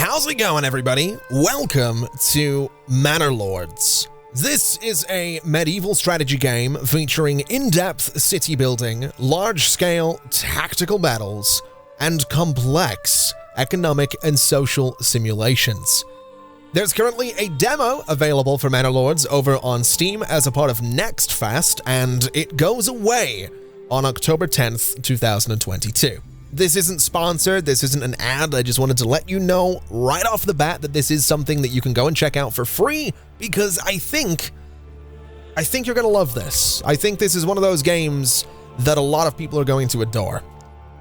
How's it going, everybody? Welcome to Manor Lords. This is a medieval strategy game featuring in-depth city building, large-scale tactical battles, and complex economic and social simulations. There's currently a demo available for Manor Lords over on Steam as a part of Next Fest, and it goes away on October 10th, 2022. This isn't sponsored, this isn't an ad, I just wanted to let you know right off the bat that this is something that you can go and check out for free, because I think you're gonna love this. I think this is one of those games that a lot of people are going to adore.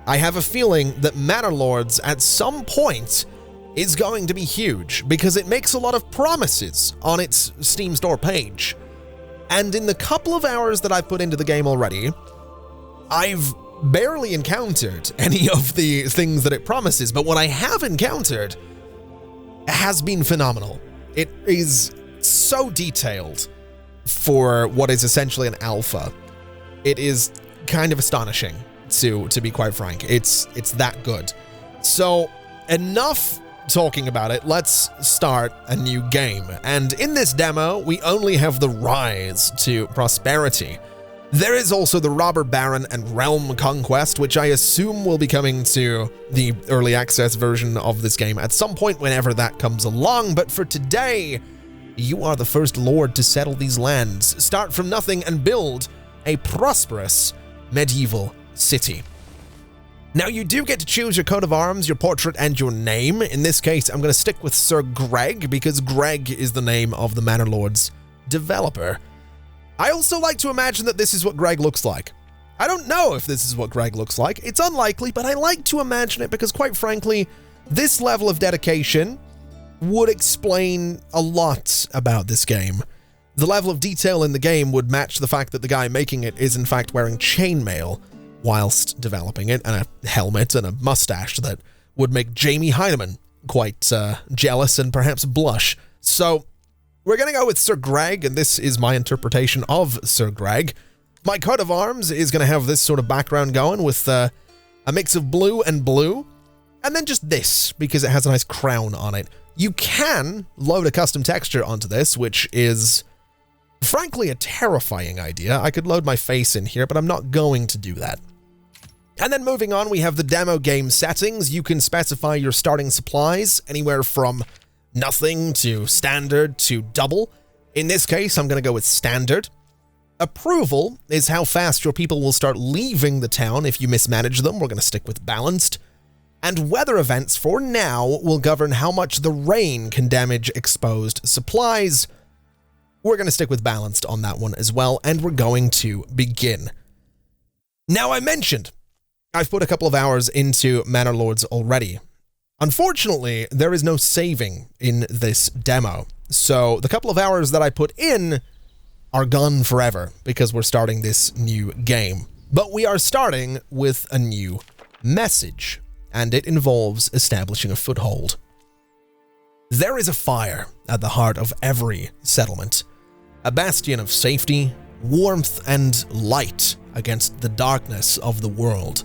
I have a feeling that Manor Lords at some point is going to be huge, because it makes a lot of promises on its Steam store page. And in the couple of hours that I've put into the game already, I've barely encountered any of the things that it promises, but what I have encountered has been phenomenal. It is so detailed for what is essentially an alpha. It is kind of astonishing, to be quite frank. It's that good. So enough talking about it, let's start a new game. And in this demo, we only have the rise to prosperity. There is also the Robber Baron and Realm Conquest, which I assume will be coming to the early access version of this game at some point whenever that comes along, but for today, you are the first lord to settle these lands, start from nothing, and build a prosperous medieval city. Now, you do get to choose your coat of arms, your portrait, and your name. In this case, I'm going to stick with Sir Greg, because Greg is the name of the Manor Lords developer. I also like to imagine that this is what Greg looks like. I don't know if this is what Greg looks like. It's unlikely, but I like to imagine it because, quite frankly, this level of dedication would explain a lot about this game. The level of detail in the game would match the fact that the guy making it is in fact wearing chainmail whilst developing it, and a helmet and a mustache that would make Jamie Heineman quite jealous and perhaps blush. So we're going to go with Sir Greg, and this is my interpretation of Sir Greg. My coat of arms is going to have this sort of background going with a mix of blue and blue, and then just this, because it has a nice crown on it. You can load a custom texture onto this, which is, frankly, a terrifying idea. I could load my face in here, but I'm not going to do that. And then moving on, we have the demo game settings. You can specify your starting supplies, anywhere from nothing to standard to double. In this case, I'm going to go with standard. Approval is how fast your people will start leaving the town if you mismanage them. We're going to stick with balanced. And weather events, for now, will govern how much the rain can damage exposed supplies. We're going to stick with balanced on that one as well, and we're going to begin. Now, I mentioned I've put a couple of hours into Manor Lords already. Unfortunately, there is no saving in this demo, so the couple of hours that I put in are gone forever because we're starting this new game. But we are starting with a new message, and it involves establishing a foothold. There is a fire at the heart of every settlement, a bastion of safety, warmth, and light against the darkness of the world.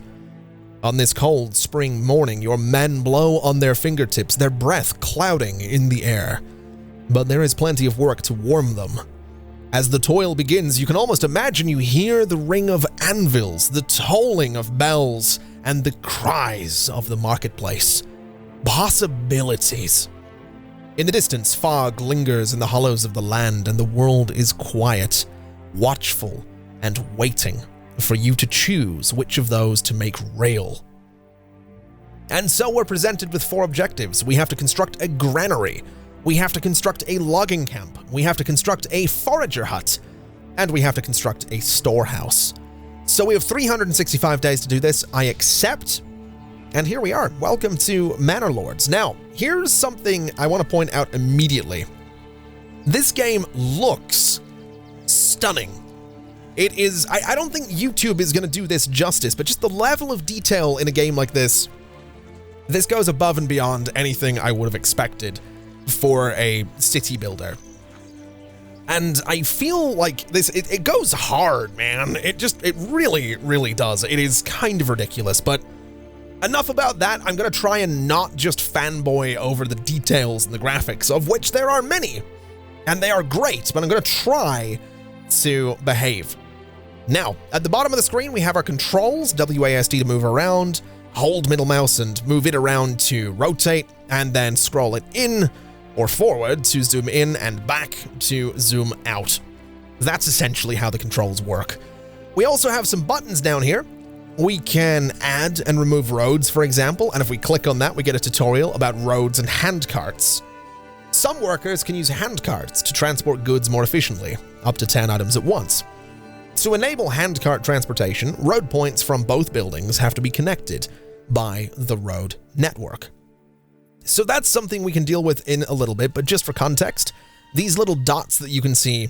On this cold spring morning, your men blow on their fingertips, their breath clouding in the air. But there is plenty of work to warm them. As the toil begins, you can almost imagine you hear the ring of anvils, the tolling of bells, and the cries of the marketplace. Possibilities. In the distance, fog lingers in the hollows of the land, and the world is quiet, watchful, and waiting for you to choose which of those to make real. And so we're presented with 4 objectives. We have to construct a granary, we have to construct a logging camp, we have to construct a forager hut, and we have to construct a storehouse. So we have 365 days to do this. I accept, and here we are. Welcome to Manor Lords. Now, here's something I want to point out immediately. This game looks stunning. It is, I don't think YouTube is going to do this justice, but just the level of detail in a game like this goes above and beyond anything I would have expected for a city builder. And I feel like this, it goes hard, man. It really, really does. It is kind of ridiculous, but Enough about that. I'm going to try and not just fanboy over the details and the graphics, of which there are many, and they are great, but I'm going to try to behave. Now, at the bottom of the screen, we have our controls, WASD to move around, hold middle mouse and move it around to rotate, and then scroll it in or forward to zoom in and back to zoom out. That's essentially how the controls work. We also have some buttons down here. We can add and remove roads, for example, and if we click on that, we get a tutorial about roads and handcarts. Some workers can use handcarts to transport goods more efficiently, up to 10 items at once. To enable handcart transportation, road points from both buildings have to be connected by the road network. So that's something we can deal with in a little bit, but just for context, these little dots that you can see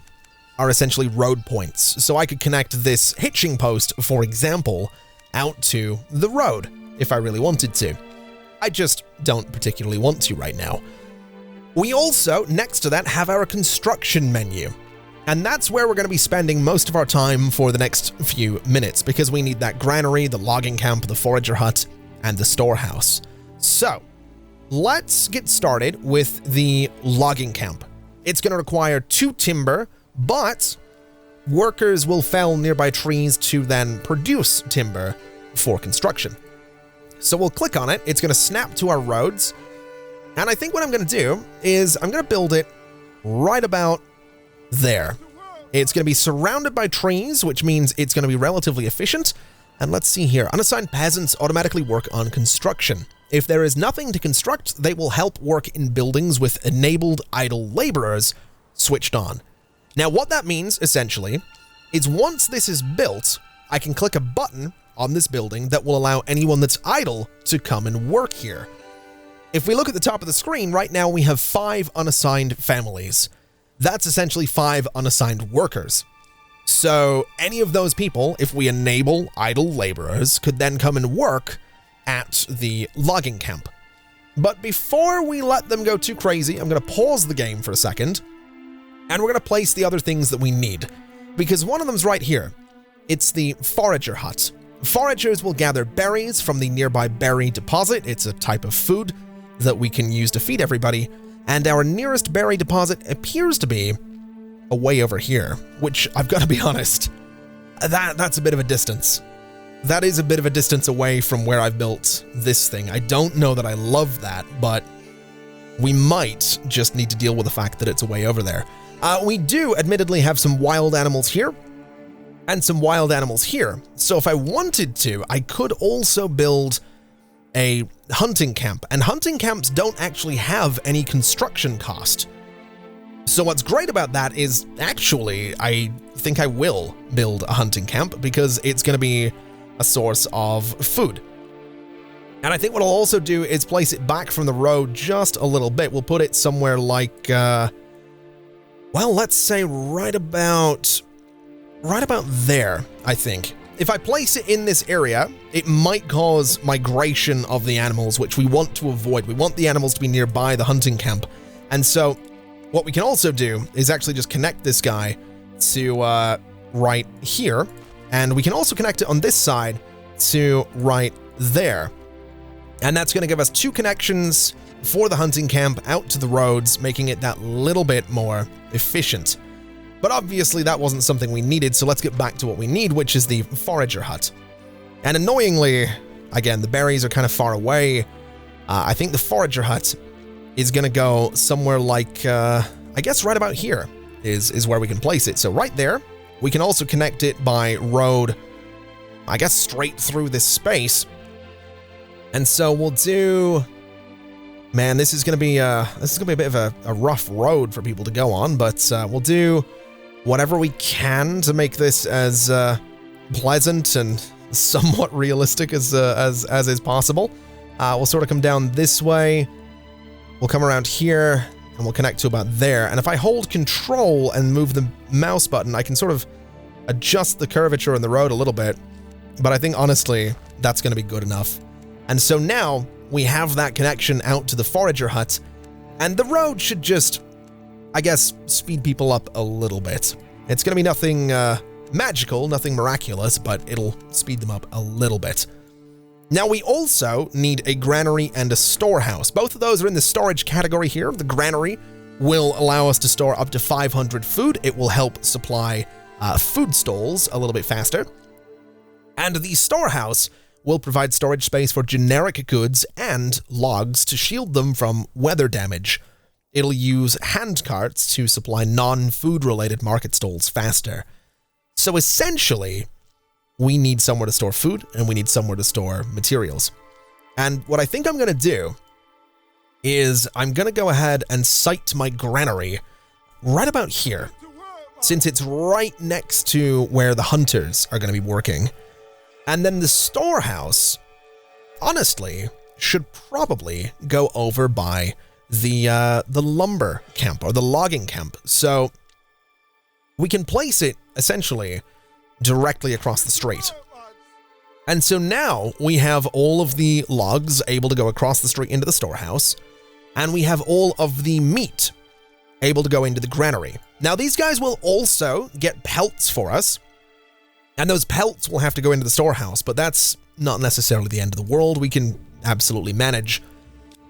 are essentially road points. So I could connect this hitching post, for example, out to the road if I really wanted to. I just don't particularly want to right now. We also, next to that, have our construction menu. And that's where we're going to be spending most of our time for the next few minutes, because we need that granary, the logging camp, the forager hut, and the storehouse. So, let's get started with the logging camp. It's going to require 2 timber, but workers will fell nearby trees to then produce timber for construction. So we'll click on it, it's going to snap to our roads, and I think what I'm going to do is I'm going to build it right about there. It's going to be surrounded by trees, which means it's going to be relatively efficient. And let's see here, unassigned peasants automatically work on construction. If there is nothing to construct, they will help work in buildings with enabled idle laborers switched on. Now, what that means, essentially, is once this is built, I can click a button on this building that will allow anyone that's idle to come and work here. If we look at the top of the screen, right now we have 5 unassigned families. That's essentially 5 unassigned workers. So any of those people, if we enable idle laborers, could then come and work at the logging camp. But before we let them go too crazy, I'm going to pause the game for a second, and we're going to place the other things that we need, because one of them's right here. It's the forager hut. Foragers will gather berries from the nearby berry deposit. It's a type of food that we can use to feed everybody, and our nearest berry deposit appears to be way over here, which I've got to be honest, that's a bit of a distance. That is a bit of a distance away from where I've built this thing. I don't know that I love that, but we might just need to deal with the fact that it's way over there. We do admittedly have some wild animals here and some wild animals here. So if I wanted to, I could also build a hunting camp, and hunting camps don't actually have any construction cost. So what's great about that is actually, I think I will build a hunting camp because it's going to be a source of food. And I think what I'll also do is place it back from the road just a little bit. We'll put it somewhere like, well, let's say right about there, I think. If I place it in this area, it might cause migration of the animals, which we want to avoid. We want the animals to be nearby the hunting camp. And so what we can also do is actually just connect this guy to right here. And we can also connect it on this side to right there. And that's going to give us 2 connections for the hunting camp out to the roads, making it that little bit more efficient. But obviously that wasn't something we needed, so let's get back to what we need, which is the forager hut. And annoyingly, again, the berries are kind of far away. I think the forager hut is going to go somewhere like, I guess right about here is where we can place it. So right there, we can also connect it by road, I guess straight through this space. And so we'll do, man, this is going to be a bit of a rough road for people to go on, but we'll do whatever we can to make this as pleasant and somewhat realistic as is possible. We'll sort of come down this way. We'll come around here and we'll connect to about there. And if I hold control and move the mouse button, I can sort of adjust the curvature in the road a little bit. But I think honestly, that's going to be good enough. And so now we have that connection out to the forager hut, and the road should just, I guess, speed people up a little bit. It's going to be nothing magical, nothing miraculous, but it'll speed them up a little bit. Now, we also need a granary and a storehouse. Both of those are in the storage category here. The granary will allow us to store up to 500 food. It will help supply food stalls a little bit faster. And the storehouse will provide storage space for generic goods and logs to shield them from weather damage. It'll use hand carts to supply non-food related market stalls faster. So essentially, we need somewhere to store food and we need somewhere to store materials. And what I think I'm going to do is I'm going to go ahead and site my granary right about here, since it's right next to where the hunters are going to be working. And then the storehouse, honestly, should probably go over by the lumber camp or the logging camp. So we can place it essentially directly across the street. And so now we have all of the logs able to go across the street into the storehouse, and we have all of the meat able to go into the granary. Now, these guys will also get pelts for us, and those pelts will have to go into the storehouse, but that's not necessarily the end of the world. We can absolutely manage.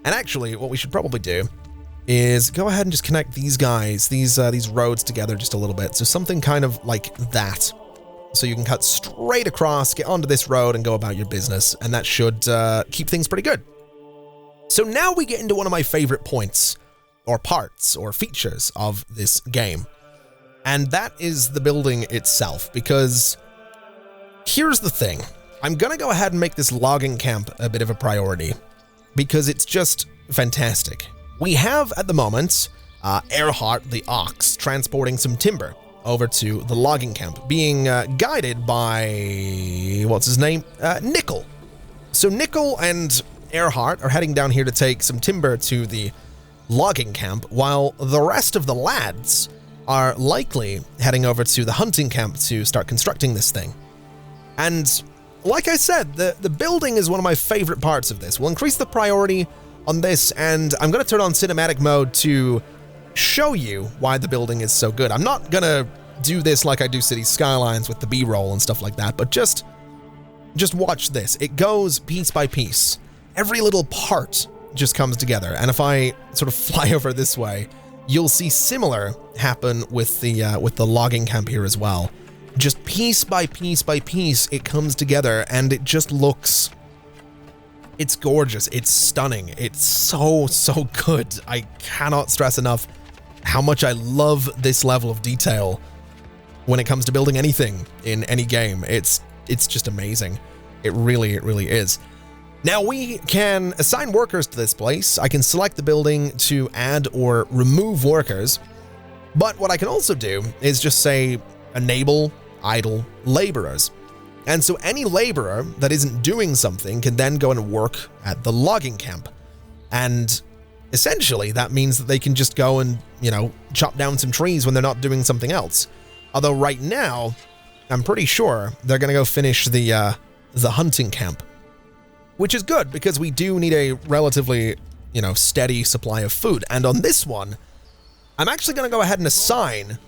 And actually, what we should probably do is go ahead and just connect these guys, these roads together just a little bit. So something kind of like that. So you can cut straight across, get onto this road, and go about your business, and that should keep things pretty good. So now we get into one of my favorite points, or parts, or features of this game, and that is the building itself, because here's the thing. I'm going to go ahead and make this logging camp a bit of a priority, because it's just fantastic. We have, at the moment, Earhart the Ox transporting some timber over to the logging camp, being guided by, what's his name? Nickel. So Nickel and Earhart are heading down here to take some timber to the logging camp, while the rest of the lads are likely heading over to the hunting camp to start constructing this thing. And like I said, the building is one of my favorite parts of this. We'll increase the priority on this, and I'm going to turn on cinematic mode to show you why the building is so good. I'm not going to do this like I do City Skylines with the B-roll and stuff like that, but just watch this. It goes piece by piece. Every little part just comes together, and if I sort of fly over this way, you'll see similar happen with the logging camp here as well. Just piece by piece by piece, it comes together, and it just looks... It's gorgeous. It's stunning. It's so good. I cannot stress enough how much I love this level of detail when it comes to building anything in any game. It's just amazing. It really is. Now we can assign workers to this place. I can select the building to add or remove workers, but what I can also do is just say enable idle laborers. And so any laborer that isn't doing something can then go and work at the logging camp. And essentially that means that they can just go and, chop down some trees when they're not doing something else. Although right now, I'm pretty sure they're going to go finish the hunting camp, which is good because we do need a relatively, steady supply of food. And on this one, I'm actually going to go ahead and assign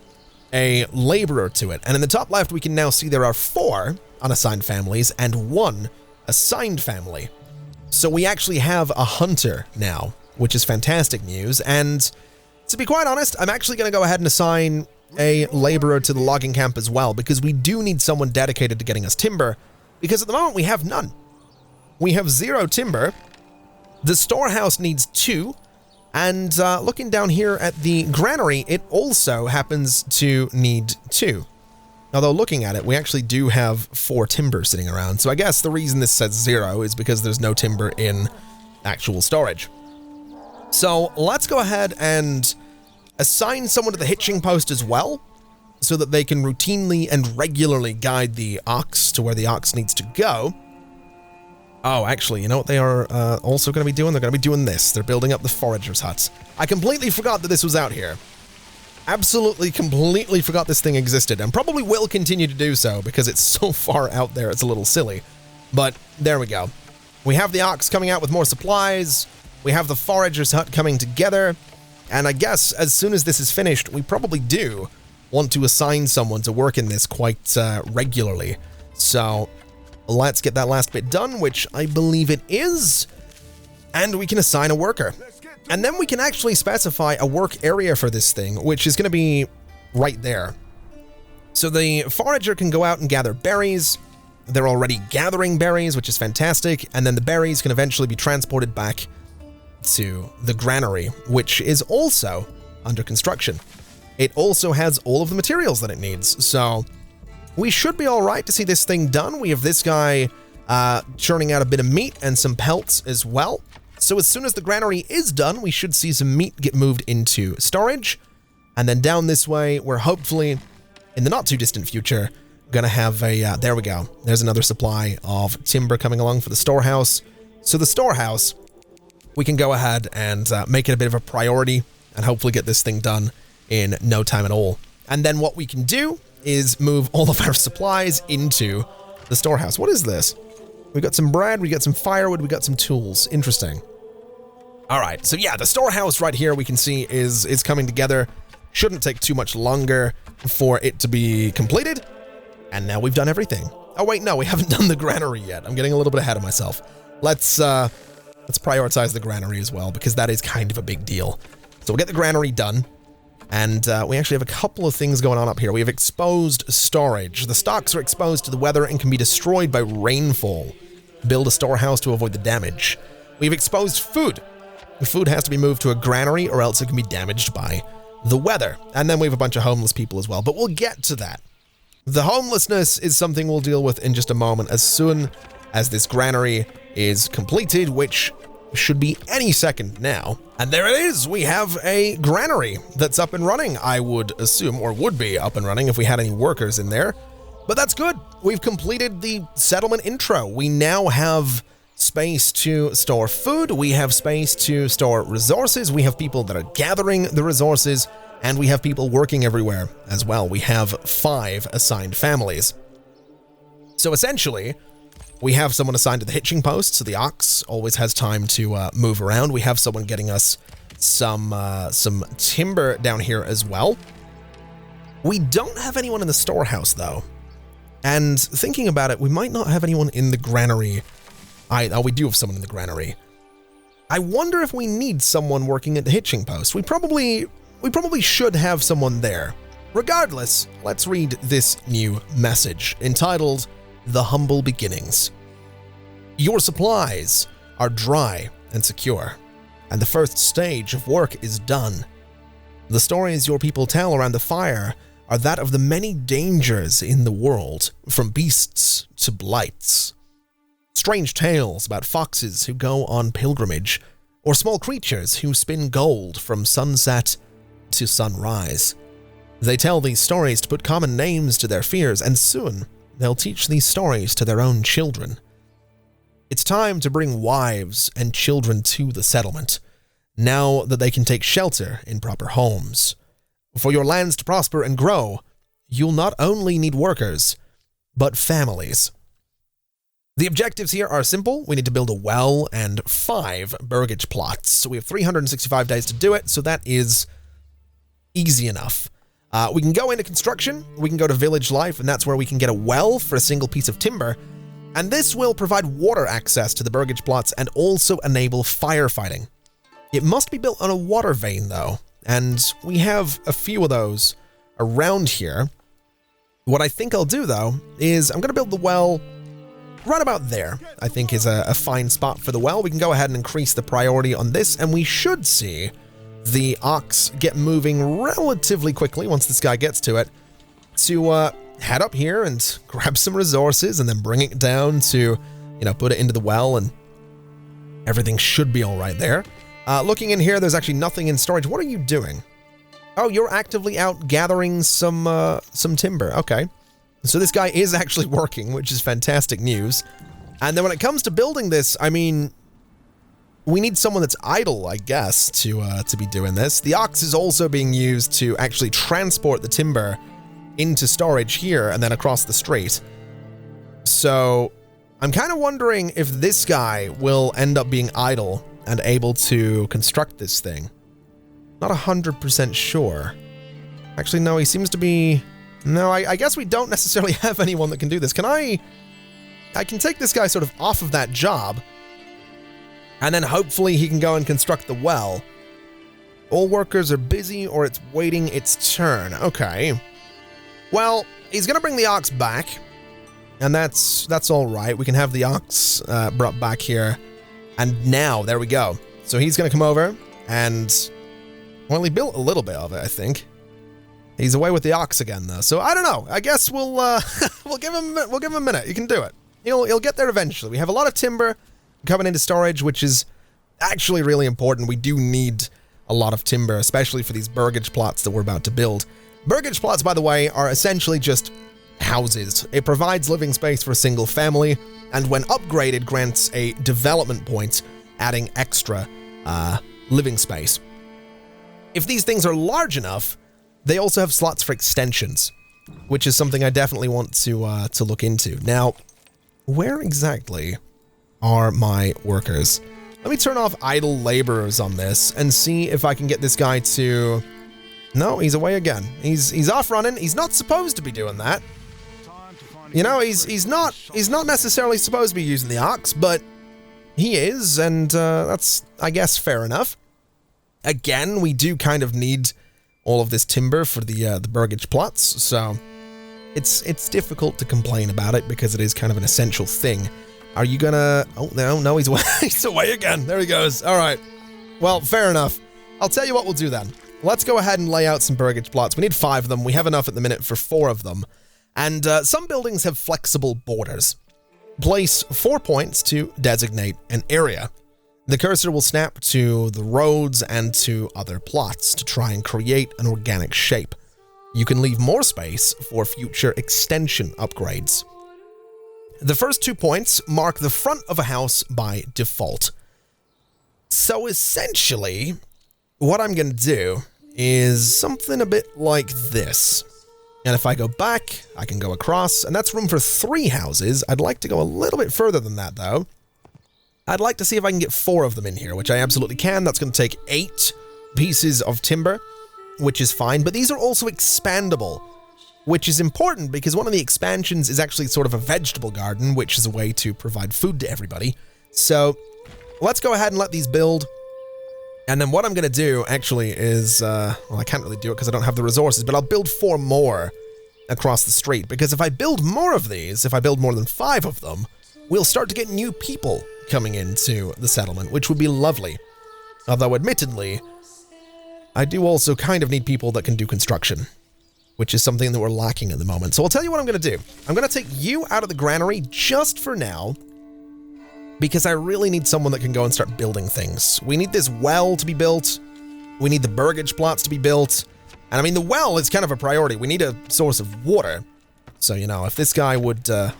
a laborer to it. And in the top left, we can now see there are 4 unassigned families and 1 assigned family. So we actually have a hunter now, which is fantastic news. And to be quite honest, I'm actually going to go ahead and assign a laborer to the logging camp as well, because we do need someone dedicated to getting us timber, because at the moment we have none. We have 0 timber. The storehouse needs 2. And looking down here at the granary, it also happens to need 2. Although looking at it, we actually do have 4 timber sitting around. So I guess the reason this says 0 is because there's no timber in actual storage. So let's go ahead and assign someone to the hitching post as well, so that they can routinely and regularly guide the ox to where the ox needs to go. Oh, actually, you know what they are also going to be doing? They're going to be doing this. They're building up the forager's huts. I completely forgot that this was out here. Absolutely, completely forgot this thing existed, and probably will continue to do so because it's so far out there, it's a little silly. But there we go. We have the ox coming out with more supplies. We have the forager's hut coming together. And I guess as soon as this is finished, we probably do want to assign someone to work in this quite regularly. So let's get that last bit done, which I believe it is. And we can assign a worker. And then we can actually specify a work area for this thing, which is going to be right there. So the forager can go out and gather berries. They're already gathering berries, which is fantastic. And then the berries can eventually be transported back to the granary, which is also under construction. It also has all of the materials that it needs. So we should be all right to see this thing done. We have this guy churning out a bit of meat and some pelts as well. So as soon as the granary is done, we should see some meat get moved into storage. And then down this way, we're hopefully, in the not too distant future, gonna have a, there we go. There's another supply of timber coming along for the storehouse. So the storehouse, we can go ahead and make it a bit of a priority and hopefully get this thing done in no time at all. And then what we can do is move all of our supplies into the storehouse. What is this? We got some bread, we got some firewood, we got some tools. Interesting. All right, so yeah, the storehouse right here we can see is coming together. Shouldn't take too much longer for it to be completed. And now we've done everything. Oh wait, no, we haven't done the granary yet. I'm getting a little bit ahead of myself. Let's prioritize the granary as well, because that is kind of a big deal. So we'll get the granary done. And we actually have a couple of things going on up here. We have exposed storage. The stocks are exposed to the weather and can be destroyed by rainfall. Build a storehouse to avoid the damage. We have exposed food. The food has to be moved to a granary or else it can be damaged by the weather. And then we have a bunch of homeless people as well, but we'll get to that. The homelessness is something we'll deal with in just a moment as soon as this granary is completed, which should be any second now. And there it is. We have a granary that's up and running, I would assume, or would be up and running if we had any workers in there. But that's good. We've completed the settlement intro. We now have space to store food. We have space to store resources. We have people that are gathering the resources, and we have people working everywhere as well. We have 5 assigned families. So essentially, we have someone assigned to the hitching post, so the ox always has time to move around. We have someone getting us some timber down here as well. We don't have anyone in the storehouse, though. And thinking about it, we might not have anyone in the granary. Oh, we do have someone in the granary. I wonder if we need someone working at the hitching post. We probably should have someone there. Regardless, let's read this new message entitled The Humble Beginnings. Your supplies are dry and secure, and the first stage of work is done. The stories your people tell around the fire are that of the many dangers in the world, from beasts to blights. Strange tales about foxes who go on pilgrimage, or small creatures who spin gold from sunset to sunrise. They tell these stories to put common names to their fears, and soon they'll teach these stories to their own children. It's time to bring wives and children to the settlement, now that they can take shelter in proper homes. For your lands to prosper and grow, you'll not only need workers, but families. The objectives here are simple. We need to build a well and 5 burgage plots. So we have 365 days to do it, so that is easy enough. We can go into construction, we can go to village life, and that's where we can get a well for a single piece of timber. And this will provide water access to the burgage plots and also enable firefighting. It must be built on a water vein, though, and we have a few of those around here. What I think I'll do, though, is I'm going to build the well right about there. I think is a fine spot for the well. We can go ahead and increase the priority on this, and we should see the ox get moving relatively quickly once this guy gets to it to head up here and grab some resources and then bring it down to, put it into the well, and everything should be all right there. Looking in here, there's actually nothing in storage. What are you doing? Oh, you're actively out gathering some timber. Okay. So this guy is actually working, which is fantastic news. And then when it comes to building this, I mean, we need someone that's idle, I guess, to be doing this. The ox is also being used to actually transport the timber into storage here and then across the street. So I'm kind of wondering if this guy will end up being idle and able to construct this thing. Not 100% sure. Actually, no, he seems to be... No, I guess we don't necessarily have anyone that can do this. Can I I can take this guy sort of off of that job, and then hopefully he can go and construct the well. All workers are busy or it's waiting its turn. Okay. Well, he's going to bring the ox back, and that's all right. We can have the ox brought back here. And now, there we go. So he's going to come over and, well, he built a little bit of it, I think. He's away with the ox again, though. So I don't know. I guess we'll give him a minute. You can do it. He'll get there eventually. We have a lot of timber coming into storage, which is actually really important. We do need a lot of timber, especially for these burgage plots that we're about to build. Burgage plots, by the way, are essentially just houses. It provides living space for a single family, and when upgraded, grants a development point, adding extra living space. If these things are large enough, they also have slots for extensions, which is something I definitely want to look into. Now, where exactly are my workers? Let me turn off idle laborers on this and see if I can get this guy to... No, he's away again. He's off running. He's not supposed to be doing that. You know, he's not necessarily supposed to be using the ox, but he is, and that's, I guess, fair enough. Again, we do kind of need all of this timber for the burgage plots, so it's difficult to complain about it because it is kind of an essential thing. Are you gonna... Oh, no, he's away. He's away again. There he goes. All right. Well, fair enough. I'll tell you what we'll do then. Let's go ahead and lay out some burgage plots. We need 5 of them. We have enough at the minute for 4 of them. And some buildings have flexible borders. Place 4 points to designate an area. The cursor will snap to the roads and to other plots to try and create an organic shape. You can leave more space for future extension upgrades. The first 2 points mark the front of a house by default. So essentially, what I'm going to do is something a bit like this. And if I go back, I can go across, and that's room for 3 houses. I'd like to go a little bit further than that, though. I'd like to see if I can get 4 of them in here, which I absolutely can. That's going to take 8 pieces of timber, which is fine. But these are also expandable, which is important because one of the expansions is actually sort of a vegetable garden, which is a way to provide food to everybody. So let's go ahead and let these build. And then what I'm going to do, actually, is... well, I can't really do it because I don't have the resources, but I'll build 4 more across the street. Because if I build more of these, if I build more than 5 of them, we'll start to get new people coming into the settlement, which would be lovely. Although, admittedly, I do also kind of need people that can do construction, which is something that we're lacking at the moment. So I'll tell you what I'm going to do. I'm going to take you out of the granary just for now, because I really need someone that can go and start building things. We need this well to be built. We need the burgage plots to be built. And I mean, the well is kind of a priority. We need a source of water. So, you know, if this guy would, there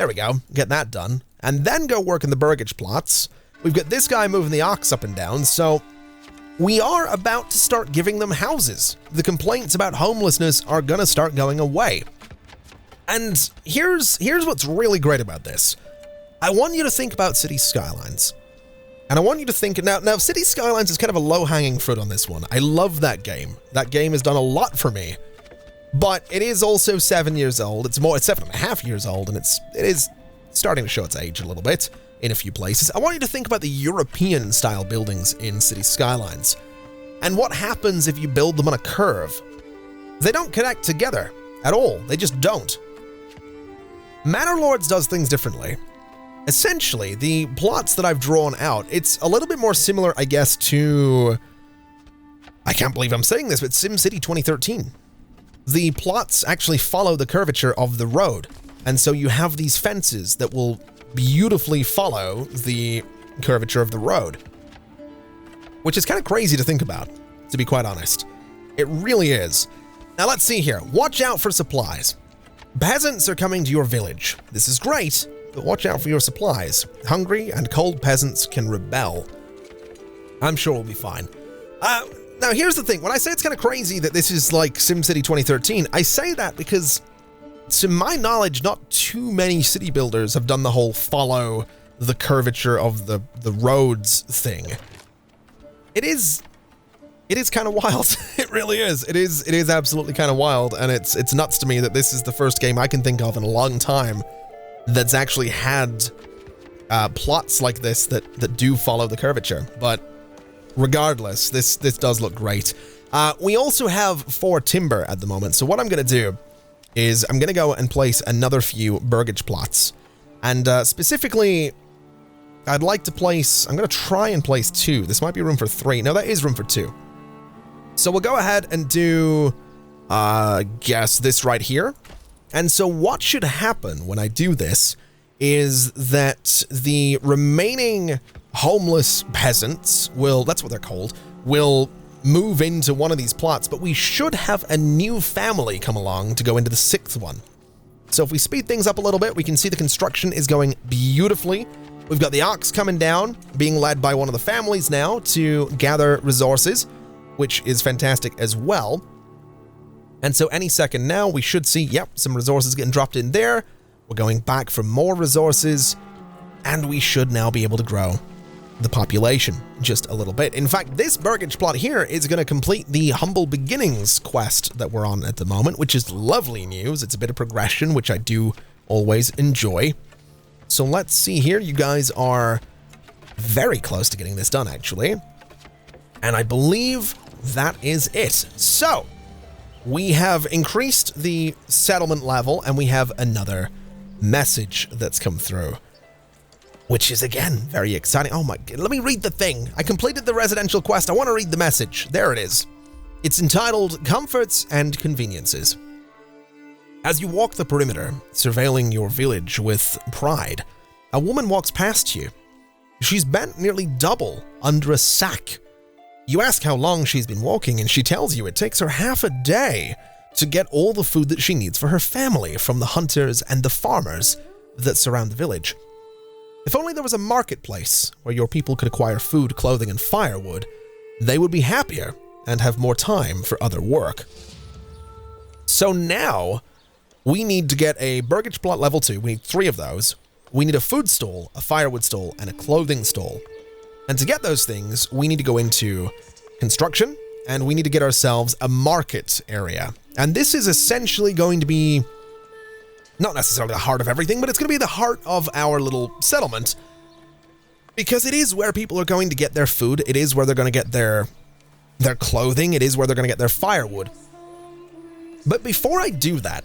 we go, get that done. And then go work in the burgage plots. We've got this guy moving the ox up and down, so we are about to start giving them houses. The complaints about homelessness are gonna start going away. And here's what's really great about this. I want you to think about City Skylines. And I want you to think... Now, City Skylines is kind of a low-hanging fruit on this one. I love that game. That game has done a lot for me. But it is also 7 years old. It's 7.5 years old, and it is starting to show its age a little bit in a few places. I want you to think about the European-style buildings in City Skylines. And what happens if you build them on a curve? They don't connect together at all. They just don't. Manor Lords does things differently. Essentially, the plots that I've drawn out, it's a little bit more similar, I guess, to... I can't believe I'm saying this, but SimCity 2013. The plots actually follow the curvature of the road, and so you have these fences that will beautifully follow the curvature of the road. Which is kind of crazy to think about, to be quite honest. It really is. Now let's see here. Watch out for supplies. Peasants are coming to your village. This is great, but watch out for your supplies. Hungry and cold peasants can rebel. I'm sure we'll be fine. Now here's the thing. When I say it's kind of crazy that this is like SimCity 2013, I say that because, to my knowledge, not too many city builders have done the whole follow the curvature of the roads thing. It is kind of wild. It really is. It is absolutely kind of wild, and it's nuts to me that this is the first game I can think of in a long time that's actually had plots like this that do follow the curvature. But regardless, this does look great. We also have 4 timber at the moment. So what I'm going to do is I'm going to go and place another few burgage plots. And specifically, I'd like to place, I'm going to try and place 2. This might be room for 3. No, that is room for 2. So we'll go ahead and do, guess this right here. And so what should happen when I do this is that the remaining homeless peasants will, that's what they're called, will move into one of these plots, but we should have a new family come along to go into the 6th one. So if we speed things up a little bit, we can see the construction is going beautifully. We've got the ox coming down, being led by one of the families now to gather resources, which is fantastic as well. And so any second now, we should see, yep, some resources getting dropped in there. We're going back for more resources, and we should now be able to grow the population just a little bit. In fact, this burgage plot here is going to complete the Humble Beginnings quest that we're on at the moment, which is lovely news. It's a bit of progression, which I do always enjoy. So let's see here. You guys are very close to getting this done, actually. And I believe that is it. So we have increased the settlement level, and we have another message that's come through, which is, again, very exciting. Oh my God, let me read the thing. I completed the residential quest. I want to read the message. There it is. It's entitled Comforts and Conveniences. As you walk the perimeter, surveilling your village with pride, a woman walks past you. She's bent nearly double under a sack. You ask how long she's been walking, and she tells you it takes her half a day to get all the food that she needs for her family from the hunters and the farmers that surround the village. If only there was a marketplace where your people could acquire food, clothing, and firewood, they would be happier and have more time for other work. So now, we need to get a burgage plot level 2. We need 3 of those. We need a food stall, a firewood stall, and a clothing stall. And to get those things, we need to go into construction, and we need to get ourselves a market area. And this is essentially going to be not necessarily the heart of everything, but it's going to be the heart of our little settlement, because it is where people are going to get their food. It is where they're going to get their clothing. It is where they're going to get their firewood. But before I do that,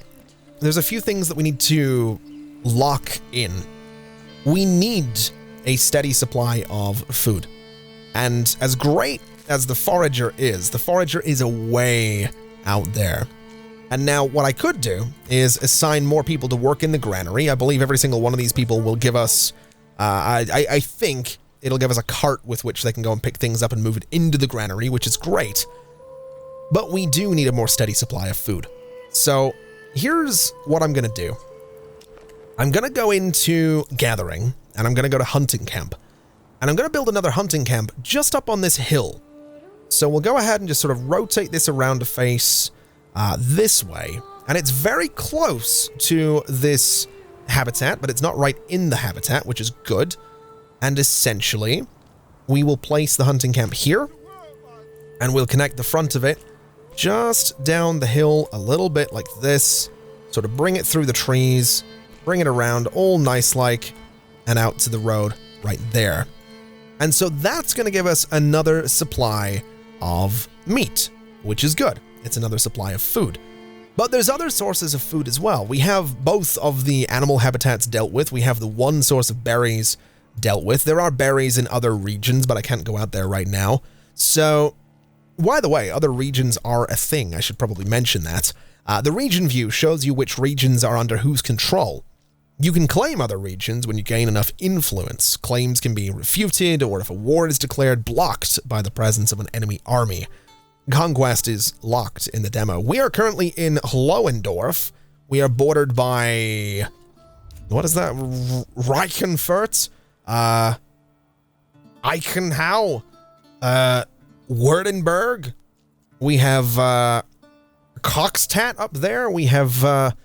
there's a few things that we need to lock in. We need a steady supply of food. And as great as the forager is way out there. And now what I could do is assign more people to work in the granary. I believe every single one of these people will give us, I think it'll give us a cart with which they can go and pick things up and move it into the granary, which is great. But we do need a more steady supply of food. So here's what I'm going to do. I'm going to go into gathering, and I'm going to go to hunting camp. And I'm going to build another hunting camp just up on this hill. So we'll go ahead and just sort of rotate this around to face this way. And it's very close to this habitat, but it's not right in the habitat, which is good. And essentially, we will place the hunting camp here, and we'll connect the front of it just down the hill a little bit like this. Sort of bring it through the trees, bring it around all nice like, and out to the road right there. And so that's going to give us another supply of meat, which is good. It's another supply of food. But there's other sources of food as well. We have both of the animal habitats dealt with. We have the one source of berries dealt with. There are berries in other regions, but I can't go out there right now. So, by the way, other regions are a thing. I should probably mention that. The region view shows you which regions are under whose control. You can claim other regions when you gain enough influence. Claims can be refuted, or if a war is declared, blocked by the presence of an enemy army. Conquest is locked in the demo. We are currently in Hohendorf. We are bordered by... what is that? Reichenfurt? Eichenhau? Württemberg? We have, Kokstadt up there. We have,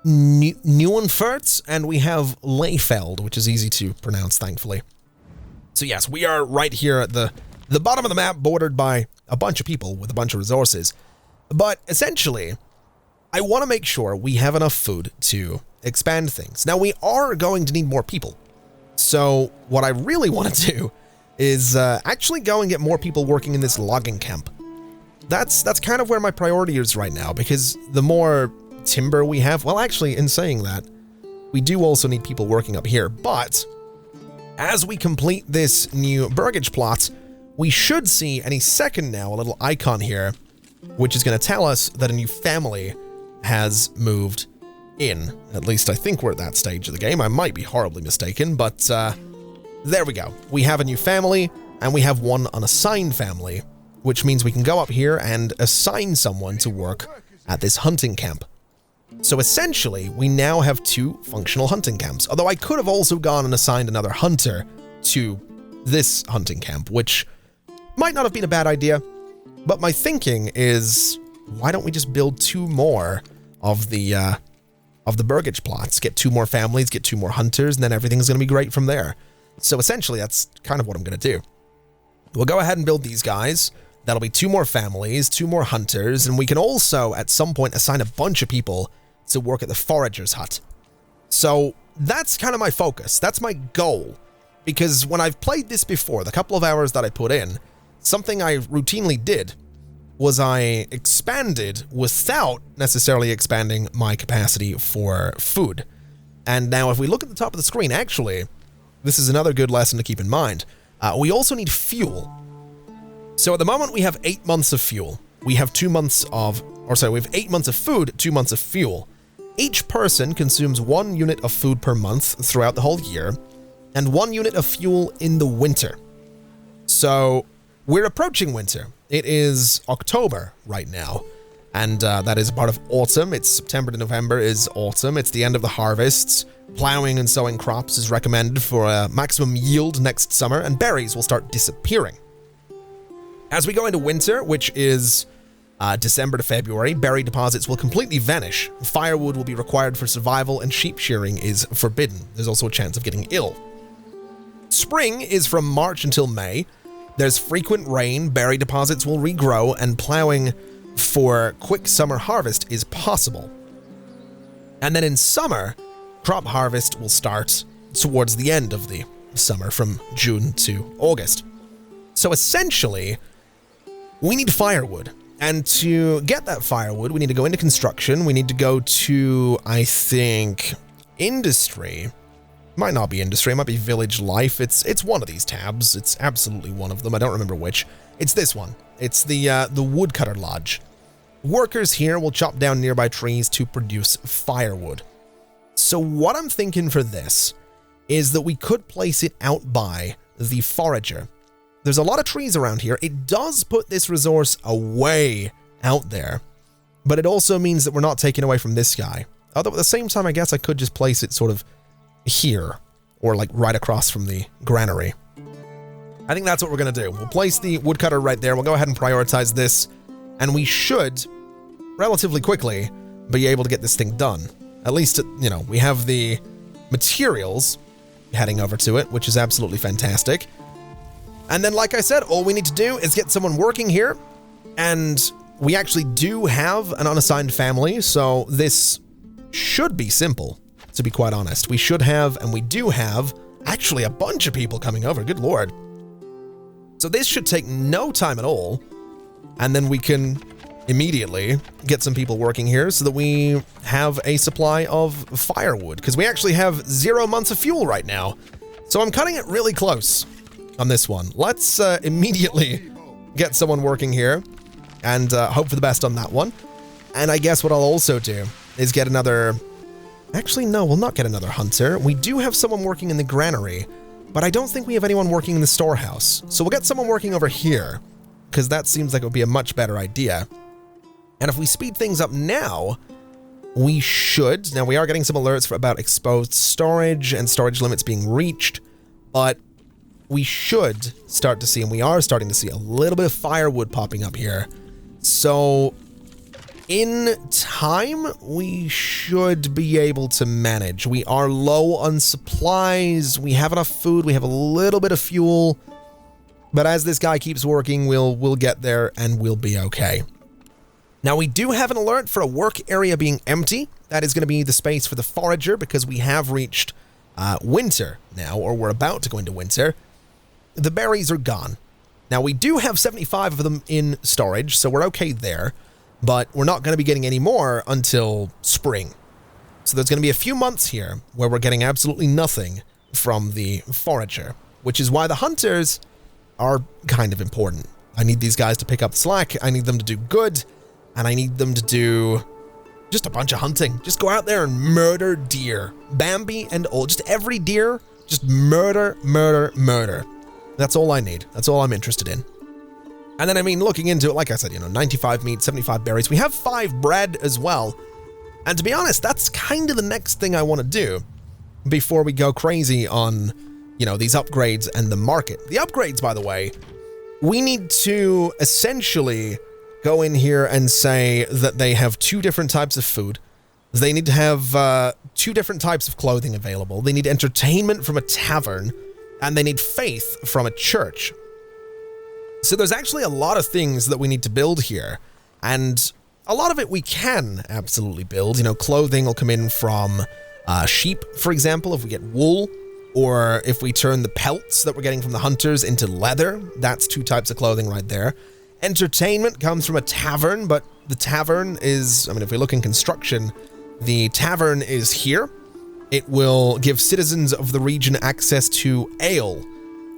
Neuenfurt, and we have Leyfeld, which is easy to pronounce, thankfully. So yes, we are right here at the bottom of the map, bordered by a bunch of people with a bunch of resources. But essentially, I want to make sure we have enough food to expand things. Now, we are going to need more people. So what I really want to do is actually go and get more people working in this logging camp. That's kind of where my priority is right now, because the more timber we have, well, actually, in saying that, we do also need people working up here. But as we complete this new burgage plot, we should see any second now a little icon here, which is going to tell us that a new family has moved in. At least I think we're at that stage of the game. I might be horribly mistaken, but there we go. We have a new family, and we have one unassigned family, which means we can go up here and assign someone to work at this hunting camp. So essentially, we now have 2 functional hunting camps, although I could have also gone and assigned another hunter to this hunting camp, which might not have been a bad idea, but my thinking is, why don't we just build 2 more of the burgage plots, get 2 more families, get 2 more hunters, and then everything's going to be great from there. So essentially, that's kind of what I'm going to do. We'll go ahead and build these guys. That'll be 2 more families, 2 more hunters, and we can also, at some point, assign a bunch of people to work at the forager's hut. So that's kind of my focus. That's my goal. Because when I've played this before, the couple of hours that I put in, something I routinely did was I expanded without necessarily expanding my capacity for food. And now if we look at the top of the screen, actually, this is another good lesson to keep in mind. We also need fuel. So at the moment we have 8 months of fuel. We have 2 months of, we have 8 months of food, 2 months of fuel. Each person consumes 1 unit of food per month throughout the whole year, and 1 unit of fuel in the winter. So we're approaching winter. It is October right now, and that is part of autumn. It's September to November is autumn. It's the end of the harvests. Plowing and sowing crops is recommended for a maximum yield next summer, and berries will start disappearing. As we go into winter, which is December to February, berry deposits will completely vanish. Firewood will be required for survival, and sheep shearing is forbidden. There's also a chance of getting ill. Spring is from March until May. There's frequent rain, berry deposits will regrow, and plowing for quick summer harvest is possible. And then in summer, crop harvest will start towards the end of the summer, from June to August. So essentially, we need firewood. And to get that firewood, we need to go into construction. We need to go to, I think, industry. Might not be industry, it might be village life. It's one of these tabs. It's absolutely one of them. I don't remember which. It's this one. It's the woodcutter lodge. Workers here will chop down nearby trees to produce firewood. So what I'm thinking for this is that we could place it out by the forager. There's a lot of trees around here. It does put this resource away out there, but it also means that we're not taking away from this guy. Although at the same time, I guess I could just place it sort of here, or like right across from the granary. I think that's what we're going to do. We'll place the woodcutter right there. We'll go ahead and prioritize this, and we should, relatively quickly, be able to get this thing done. At least, you know, we have the materials heading over to it, which is absolutely fantastic. And then, like I said, all we need to do is get someone working here, and we actually do have an unassigned family, so this should be simple, to be quite honest. We should have, and we do have, actually a bunch of people coming over, good lord. So this should take no time at all, and then we can immediately get some people working here so that we have a supply of firewood, because we actually have 0 months of fuel right now. So I'm cutting it really close on this one. Let's immediately get someone working here and hope for the best on that one. And I guess what I'll also do is get another... Actually, no, we'll not get another hunter. We do have someone working in the granary, but I don't think we have anyone working in the storehouse. So we'll get someone working over here, because that seems like it would be a much better idea. And if we speed things up now, we should... Now, we are getting some alerts about exposed storage and storage limits being reached, but we should start to see, and we are starting to see, a little bit of firewood popping up here. So in time, we should be able to manage. We are low on supplies. We have enough food. We have a little bit of fuel. But as this guy keeps working, we'll get there and we'll be okay. Now, we do have an alert for a work area being empty. That is going to be the space for the forager because we have reached winter now, or we're about to go into winter. The berries are gone. Now, we do have 75 of them in storage, so we're okay there, but we're not going to be getting any more until spring. So there's going to be a few months here where we're getting absolutely nothing from the forager, which is why the hunters are kind of important. I need these guys to pick up the slack, I need them to do good, and I need them to do just a bunch of hunting. Just go out there and murder deer. Bambi and all, just every deer, just murder, murder, murder. That's all I need. That's all I'm interested in. And then, I mean, looking into it, like I said, 95 meat, 75 berries. We have 5 bread as well. And to be honest, that's kind of the next thing I want to do before we go crazy on, these upgrades and the market. The upgrades, by the way, we need to essentially go in here and say that they have 2 different types of food. They need to have 2 different types of clothing available. They need entertainment from a tavern, and they need faith from a church. So there's actually a lot of things that we need to build here, and a lot of it we can absolutely build. Clothing will come in from sheep, for example, if we get wool, or if we turn the pelts that we're getting from the hunters into leather. That's 2 types of clothing right there. Entertainment comes from a tavern, but the tavern is, if we look in construction, the tavern is here. It will give citizens of the region access to ale.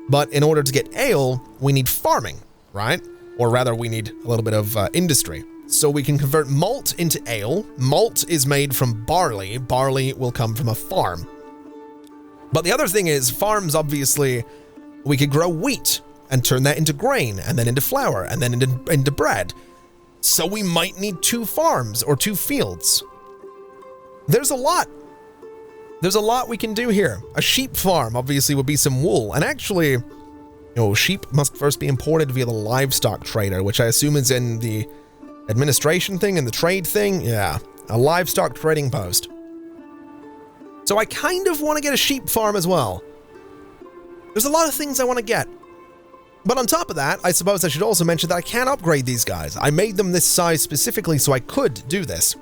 But in order to get ale, we need farming, right? Or rather, we need a little bit of industry. So we can convert malt into ale. Malt is made from barley. Barley will come from a farm. But the other thing is, farms, obviously, we could grow wheat and turn that into grain, and then into flour, and then into bread. So we might need 2 farms or 2 fields. There's a lot. There's a lot we can do here. A sheep farm, obviously, would be some wool. And actually, sheep must first be imported via the livestock trader, which I assume is in the administration thing and the trade thing. Yeah, a livestock trading post. So I kind of want to get a sheep farm as well. There's a lot of things I want to get. But on top of that, I suppose I should also mention that I can upgrade these guys. I made them this size specifically so I could do this.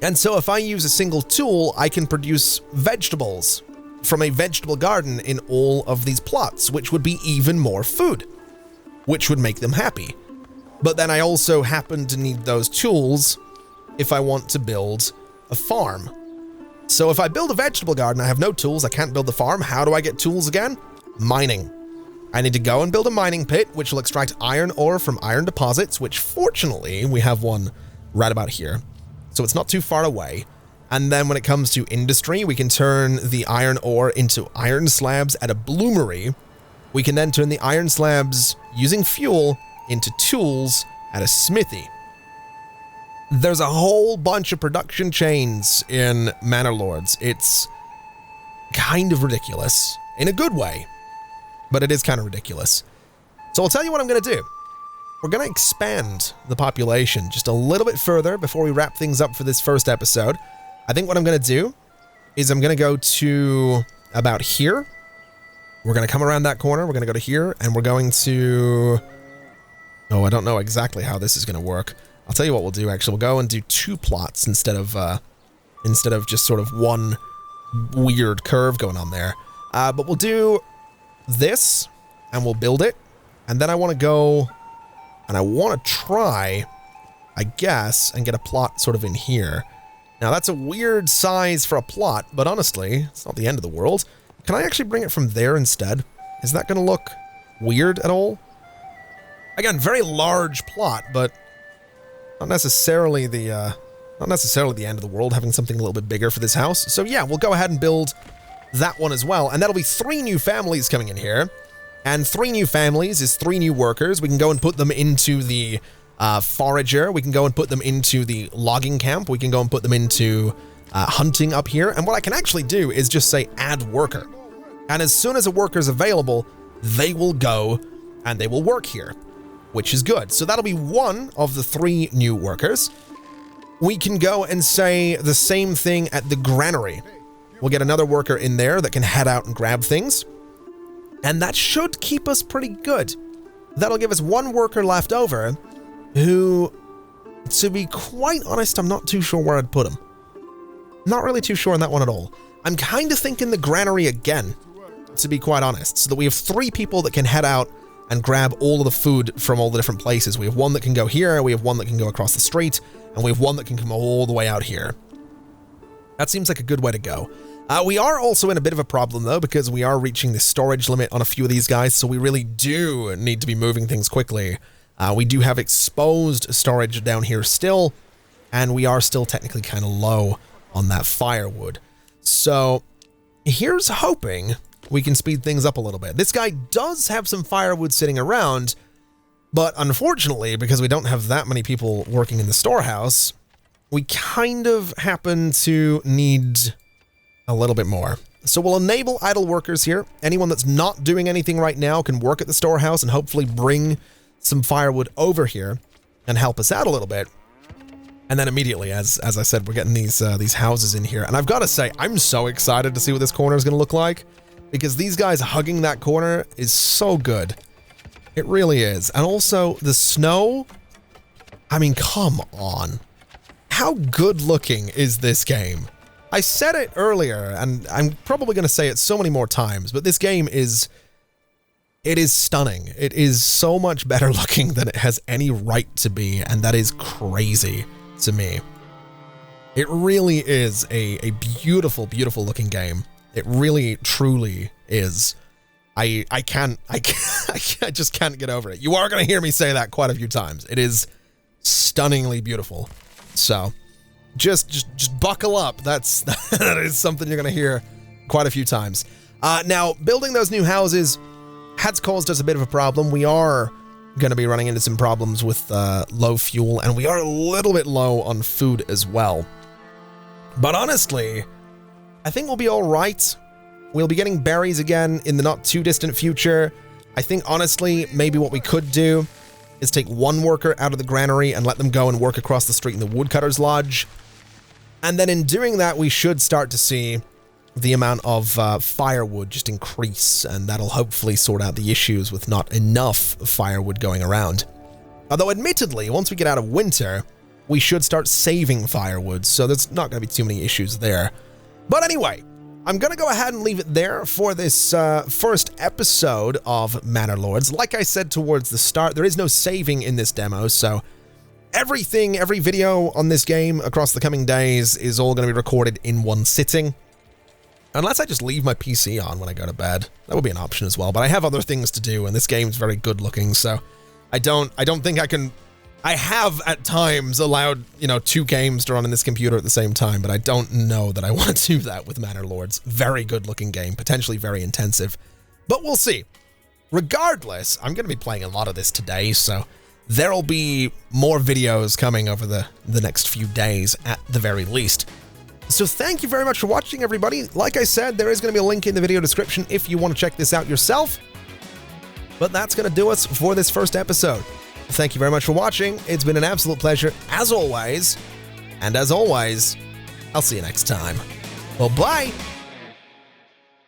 And so if I use a single tool, I can produce vegetables from a vegetable garden in all of these plots, which would be even more food, which would make them happy. But then I also happen to need those tools if I want to build a farm. So if I build a vegetable garden, I have no tools, I can't build the farm. How do I get tools again? Mining. I need to go and build a mining pit, which will extract iron ore from iron deposits, which fortunately we have one right about here. So it's not too far away. And then when it comes to industry, we can turn the iron ore into iron slabs at a bloomery. We can then turn the iron slabs using fuel into tools at a smithy. There's a whole bunch of production chains in Manor Lords. It's kind of ridiculous in a good way, but it is kind of ridiculous. So I'll tell you what I'm going to do. We're going to expand the population just a little bit further before we wrap things up for this first episode. I think what I'm going to do is I'm going to go to about here. We're going to come around that corner. We're going to go to here, and we're going to... Oh, I don't know exactly how this is going to work. I'll tell you what we'll do, actually. We'll go and do 2 plots instead of just sort of one weird curve going on there. But we'll do this, and we'll build it. And then I want to go, and I want to try, I guess, and get a plot sort of in here. Now, that's a weird size for a plot, but honestly, it's not the end of the world. Can I actually bring it from there instead? Is that going to look weird at all? Again, very large plot, but not necessarily the end of the world, having something a little bit bigger for this house. So yeah, we'll go ahead and build that one as well. And that'll be 3 new families coming in here. And 3 new families is 3 new workers. We can go and put them into the forager. We can go and put them into the logging camp. We can go and put them into hunting up here. And what I can actually do is just say add worker. And as soon as a worker is available, they will go and they will work here, which is good. So that'll be 1 of the 3 new workers. We can go and say the same thing at the granary. We'll get another worker in there that can head out and grab things. And that should keep us pretty good. That'll give us 1 worker left over who to be quite honest, I'm not too sure where I'd put them. Not really too sure on that one at all. I'm kind of thinking the granary again, to be quite honest, so that we have 3 people that can head out and grab all of the food from all the different places. We have one that can go here, we have one that can go across the street, and we have one that can come all the way out here. That seems like a good way to go. We are also in a bit of a problem, though, because we are reaching the storage limit on a few of these guys, so we really do need to be moving things quickly. We do have exposed storage down here still, and we are still technically kind of low on that firewood. So here's hoping we can speed things up a little bit. This guy does have some firewood sitting around, but unfortunately, because we don't have that many people working in the storehouse, we kind of happen to need a little bit more. So we'll enable idle workers here. Anyone that's not doing anything right now can work at the storehouse and hopefully bring some firewood over here and help us out a little bit. And then immediately, as I said, we're getting these houses in here. And I've got to say, I'm so excited to see what this corner is going to look like, because these guys hugging that corner is so good. It really is. And also the snow. I mean, come on. How good looking is this game? I said it earlier, and I'm probably going to say it so many more times, but this game is stunning. It is so much better looking than it has any right to be, and that is crazy to me. It really is a beautiful, beautiful looking game. It really, truly is. I just can't get over it. You are going to hear me say that quite a few times. It is stunningly beautiful. So just buckle up. That is something you're going to hear quite a few times. Now, building those new houses has caused us a bit of a problem. We are going to be running into some problems with low fuel, and we are a little bit low on food as well. But honestly, I think we'll be all right. We'll be getting berries again in the not too distant future. I think honestly, maybe what we could do is take one worker out of the granary and let them go and work across the street in the woodcutter's lodge. And then in doing that, we should start to see the amount of firewood just increase, and that'll hopefully sort out the issues with not enough firewood going around. Although admittedly, once we get out of winter, we should start saving firewood, so there's not going to be too many issues there. But anyway, I'm going to go ahead and leave it there for this first episode of Manor Lords. Like I said towards the start, there is no saving in this demo, so every video on this game across the coming days is all going to be recorded in one sitting. Unless I just leave my PC on when I go to bed. That would be an option as well, but I have other things to do, and this game's very good looking, so I don't think I can. I have at times allowed, 2 games to run on this computer at the same time, but I don't know that I want to do that with Manor Lords. Very good looking game, potentially very intensive, but we'll see. Regardless, I'm going to be playing a lot of this today, so there'll be more videos coming over the next few days at the very least. So thank you very much for watching, everybody. Like I said, there is going to be a link in the video description if you want to check this out yourself. But that's going to do us for this first episode. Thank you very much for watching. It's been an absolute pleasure, as always. And as always, I'll see you next time. Well, bye!